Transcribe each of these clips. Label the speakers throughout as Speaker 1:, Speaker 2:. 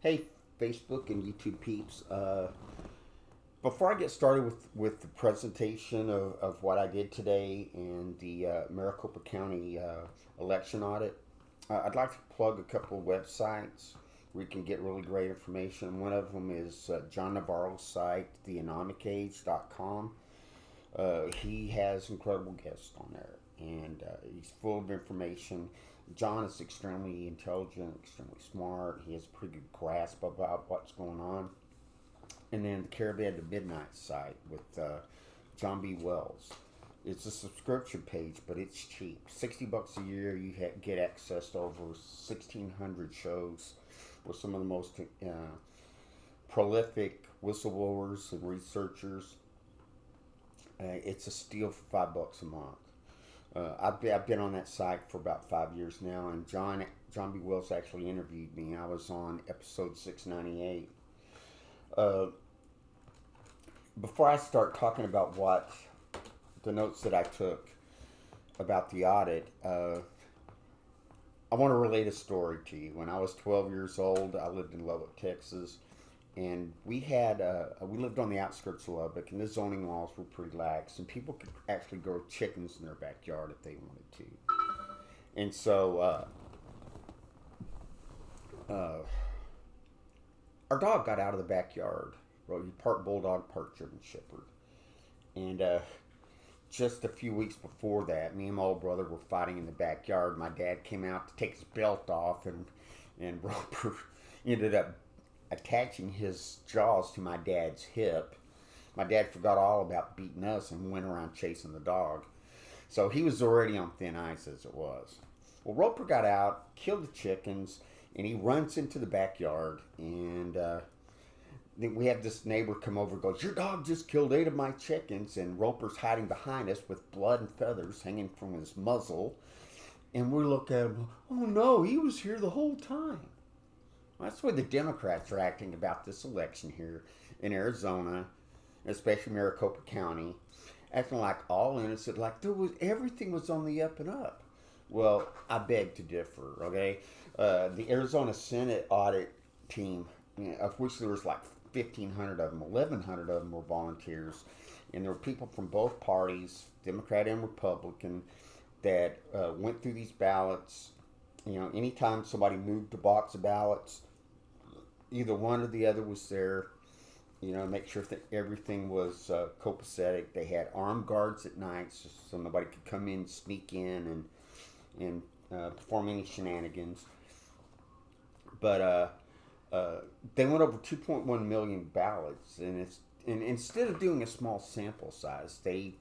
Speaker 1: Hey, Facebook and YouTube peeps. Before I get started with the presentation of what I did today in the Maricopa County election audit, I'd like to plug a couple of websites where you can get really great information. One of them is John Navarro's site, theanomicage.com. He has incredible guests on there, and he's full of information. John is extremely intelligent, extremely smart. He has a pretty good grasp about what's going on. And then the Caribbean to Midnight site with John B. Wells. It's a subscription page, but it's cheap. $60 a year, you get access to over 1,600 shows with some of the most prolific whistleblowers and researchers. It's a steal for $5 a month. I've been on that site for about 5 years now, and John B. Wells actually interviewed me. I was on episode 698. Before I start talking about what the notes that I took about the audit, I want to relate a story to you. When I was 12 years old, I lived in Lubbock, Texas, and we lived on the outskirts of Lubbock, and the zoning laws were pretty lax, and people could actually grow chickens in their backyard if they wanted to. And so our dog got out of the backyard. Well, he part bulldog, part German shepherd, and just a few weeks before that, me and my old brother were fighting in the backyard. My dad came out to take his belt off, and Roper ended up attaching his jaws to my dad's hip. My dad forgot all about beating us and went around chasing the dog. So he was already on thin ice as it was. Well, Roper got out, killed the chickens, and he runs into the backyard. And then we have this neighbor come over and goes, "Your dog just killed 8 of my chickens." And Roper's hiding behind us with blood and feathers hanging from his muzzle. And we look at him, "Oh no, he was here the whole time." Well, that's the way the Democrats are acting about this election here in Arizona, especially Maricopa County, acting like all innocent, like everything was on the up and up. Well, I beg to differ. Okay, the Arizona Senate audit team, of which there was like 1,500 of them, 1,100 of them were volunteers, and there were people from both parties, Democrat and Republican, that went through these ballots. Anytime somebody moved a box of ballots, either one or the other was there. Make sure that everything was copacetic. They had armed guards at night, so nobody could come in, sneak in, and perform any shenanigans. But they went over 2.1 million ballots, and instead of doing a small sample size, they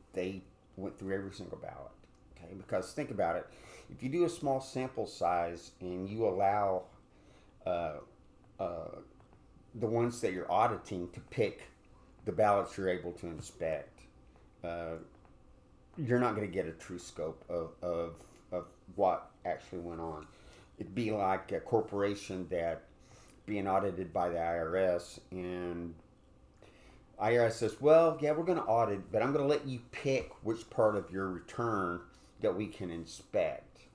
Speaker 1: went through every single ballot. Okay, because think about it, if you do a small sample size and you allow the ones that you're auditing to pick the ballots you're able to inspect, you're not going to get a true scope of what actually went on. It'd be like a corporation that being audited by the IRS, and IRS says, "Well, yeah, we're going to audit, but I'm going to let you pick which part of your return that we can inspect."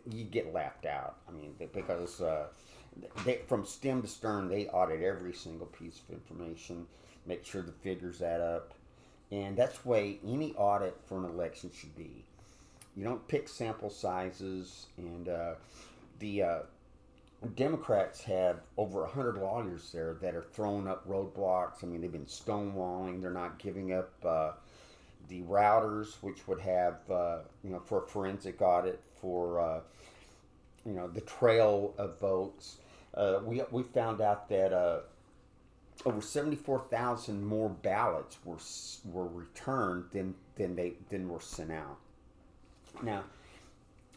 Speaker 1: You get laughed out. I mean, because from stem to stern, they audit every single piece of information, make sure the figures add up, and that's the way any audit for an election should be. You don't pick sample sizes, and the Democrats have over 100 lawyers there that are throwing up roadblocks. I mean, they've been stonewalling. They're not giving up the routers, which would have, for a forensic audit, for, the trail of votes. We found out that over 74,000 more ballots were returned than were sent out. Now,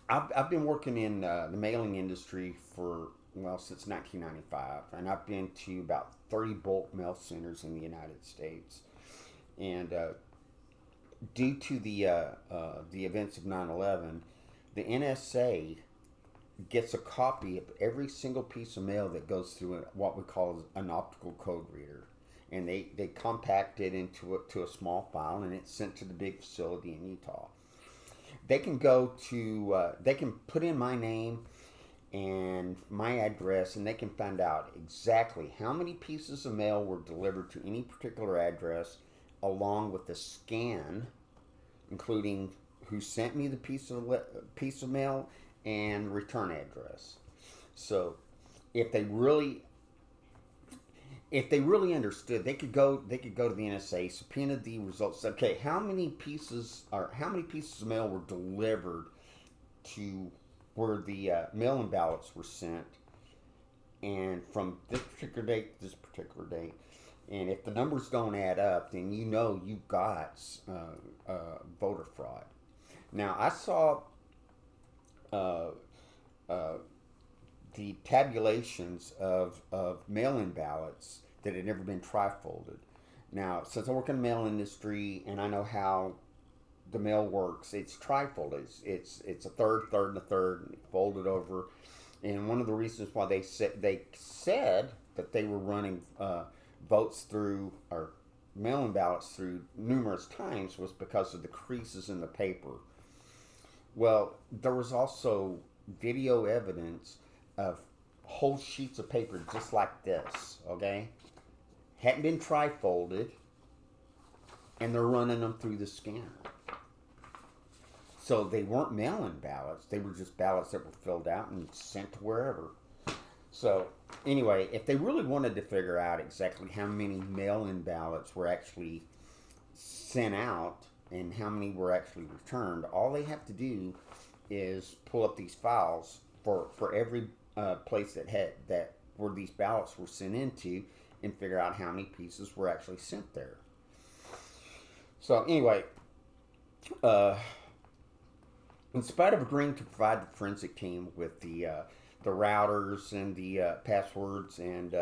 Speaker 1: I've been working in the mailing industry since 1995, and I've been to about 30 bulk mail centers in the United States. And due to the events of 9/11, the NSA gets a copy of every single piece of mail that goes through what we call an optical code reader, and they compact it into a small file, and it's sent to the big facility in Utah. They can they can put in my name and my address, and they can find out exactly how many pieces of mail were delivered to any particular address, along with the scan, including who sent me the piece of mail and return address. So if they really understood, they could go to the NSA, subpoena the results. Okay, how many pieces of mail were delivered to where the mail-in ballots were sent, and from this particular date to this particular date. And if the numbers don't add up, then you know you got voter fraud. Now, I saw the tabulations of mail-in ballots that had never been trifolded. Now, since I work in the mail industry and I know how the mail works, it's trifolded. It's a third, and a third, folded over. And one of the reasons why they said that they were running votes through, or mail-in ballots through numerous times, was because of the creases in the paper. Well, there was also video evidence of whole sheets of paper just like this, okay? Hadn't been trifolded, and they're running them through the scanner. So they weren't mail-in ballots. They were just ballots that were filled out and sent to wherever. So anyway, if they really wanted to figure out exactly how many mail-in ballots were actually sent out and how many were actually returned, all they have to do is pull up these files for every place that where these ballots were sent into, and figure out how many pieces were actually sent there. So anyway, in spite of agreeing to provide the forensic team with the routers and the passwords and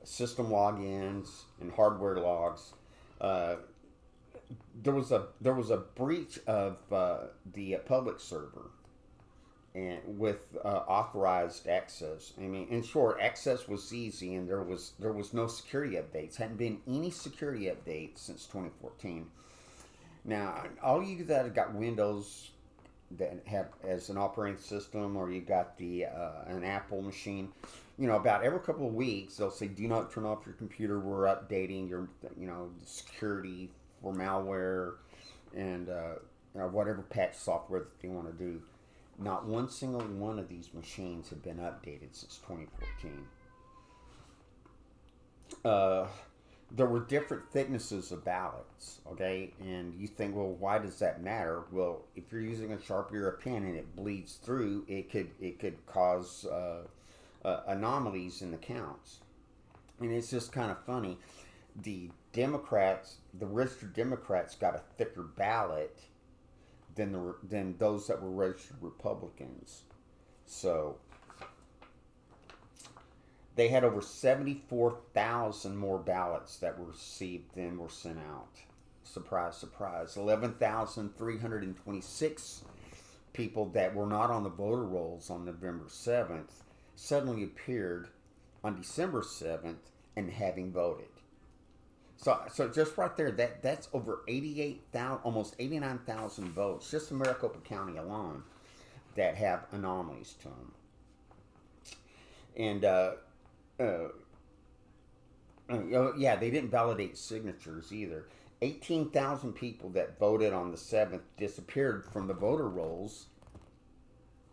Speaker 1: system logins and hardware logs, there was a breach of the public server, and with authorized access. I mean, in short, access was easy, and there was no security updates. Hadn't been any security updates since 2014. Now, all you that have got Windows that have as an operating system, or you got the an Apple machine, about every couple of weeks they'll say, "Do not turn off your computer. We're updating your security for malware and whatever patch software that they want to do." Not one single one of these machines have been updated since 2014. There were different thicknesses of ballots, okay? And you think, well, why does that matter? Well, if you're using a Sharpie or a pen and it bleeds through, it could cause anomalies in the counts. And it's just kind of funny. The registered Democrats got a thicker ballot than those that were registered Republicans. So they had over 74,000 more ballots that were received than were sent out. Surprise, surprise. 11,326 people that were not on the voter rolls on November 7th suddenly appeared on December 7th and having voted. So just right there, that's over 88,000, almost 89,000 votes, just in Maricopa County alone, that have anomalies to them. And they didn't validate signatures either. 18,000 people that voted on the 7th disappeared from the voter rolls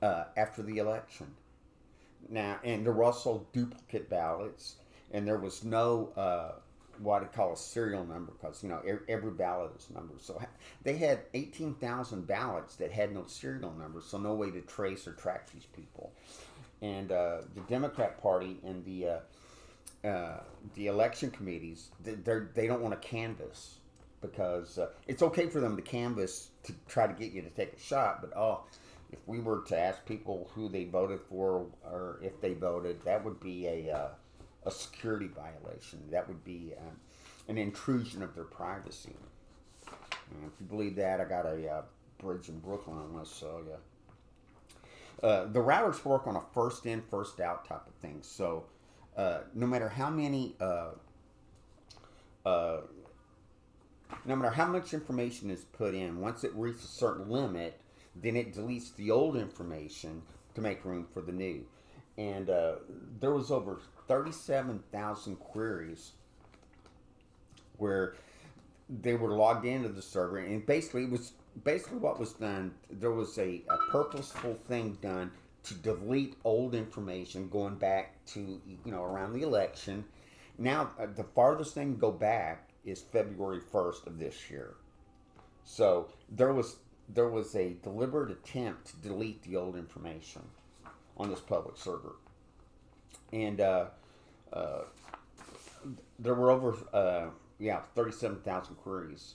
Speaker 1: after the election. Now, and there were also duplicate ballots, and there was no what I call a serial number, because every ballot is numbered. So they had 18,000 ballots that had no serial number, so no way to trace or track these people. And the Democrat Party and the election committees, they don't want to canvass, because it's okay for them to canvass to try to get you to take a shot, but if we were to ask people who they voted for or if they voted, that would be a security violation. That would be an intrusion of their privacy. And if you believe that, I got a bridge in Brooklyn I want to sell you. The routers work on a first in, first out type of thing. So no matter how much information is put in, once it reaches a certain limit, then it deletes the old information to make room for the new. And there was over 37,000 queries where they were logged into the server, and basically it was basically what was done. There was a purposeful thing done to delete old information going back to around the election. Now the farthest thing to go back is February 1st of this year. So there was a deliberate attempt to delete the old information on this public server, and there were over 37,000 queries,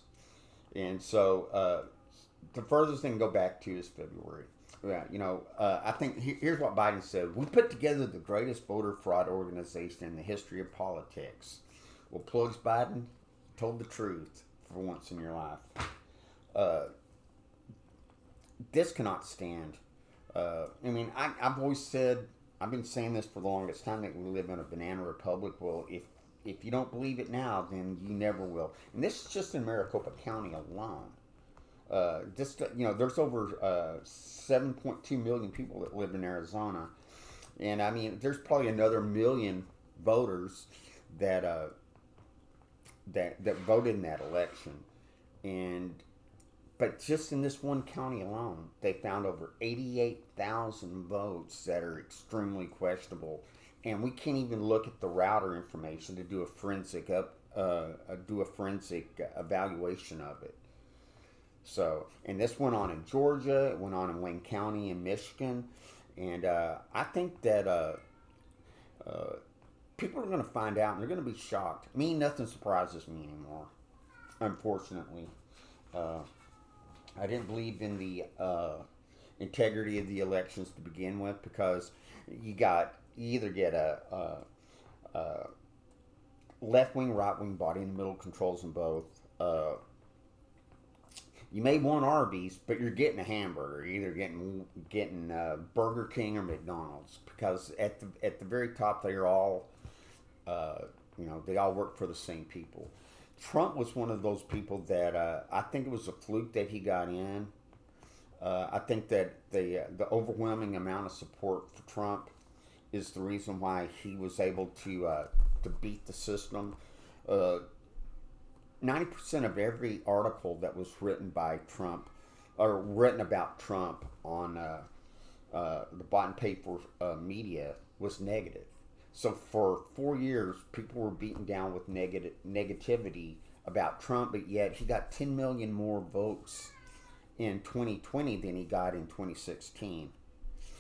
Speaker 1: and so the furthest thing to go back to is February. Yeah, I think here's what Biden said: "We put together the greatest voter fraud organization in the history of politics." Well, plugs, Biden told the truth for once in your life. This cannot stand. I've always said, I've been saying this for the longest time, that we live in a banana republic. Well, if you don't believe it now, then you never will. And this is just in Maricopa County alone. There's over 7.2 million people that live in Arizona, and there's probably another million voters that voted in that election, but just in this one county alone, they found over 88,000 votes that are extremely questionable, and we can't even look at the router information to do a forensic evaluation of it. So, and this went on in Georgia, it went on in Wayne County in Michigan, and I think that people are going to find out and they're going to be shocked. Nothing surprises me anymore, unfortunately. I didn't believe in the integrity of the elections to begin with, because you either get a left-wing, right-wing body in the middle controls them both. You may want Arby's, but you're getting a hamburger. You're either getting Burger King or McDonald's, because at the very top they are all they all work for the same people. Trump was one of those people that I think it was a fluke that he got in. I think that the overwhelming amount of support for Trump is the reason why he was able to beat the system. 90% of every article that was written by Trump, or written about Trump on the bought and paid for media, was negative. So for 4 years, people were beaten down with negativity about Trump, but yet he got 10 million more votes in 2020 than he got in 2016.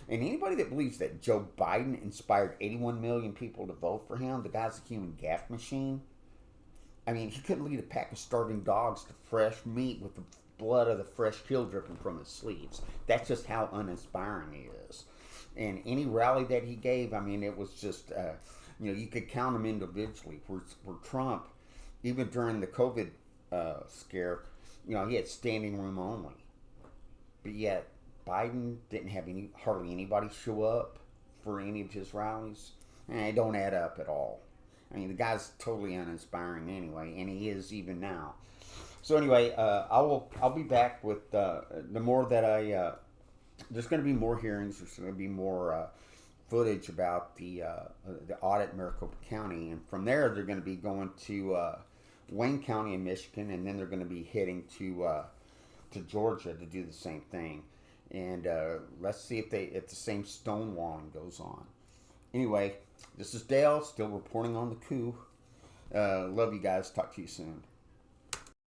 Speaker 1: And anybody that believes that Joe Biden inspired 81 million people to vote for him, the guy's a human gaff machine. He couldn't lead a pack of starving dogs to fresh meat with the blood of the fresh kill dripping from his sleeves. That's just how uninspiring he is. And any rally that he gave, it was just, you could count them individually. Where Trump, even during the COVID scare, he had standing room only. But yet, Biden didn't have hardly anybody show up for any of his rallies. And it don't add up at all. The guy's totally uninspiring anyway, and he is even now. So anyway, I'll be back with the more that there's going to be more hearings. There's going to be more footage about the audit in Maricopa County, and from there they're going to be going to Wayne County in Michigan, and then they're going to be heading to Georgia to do the same thing. And let's see if the same stonewalling goes on. Anyway, this is Dale, still reporting on the coup. Love you guys. Talk to you soon.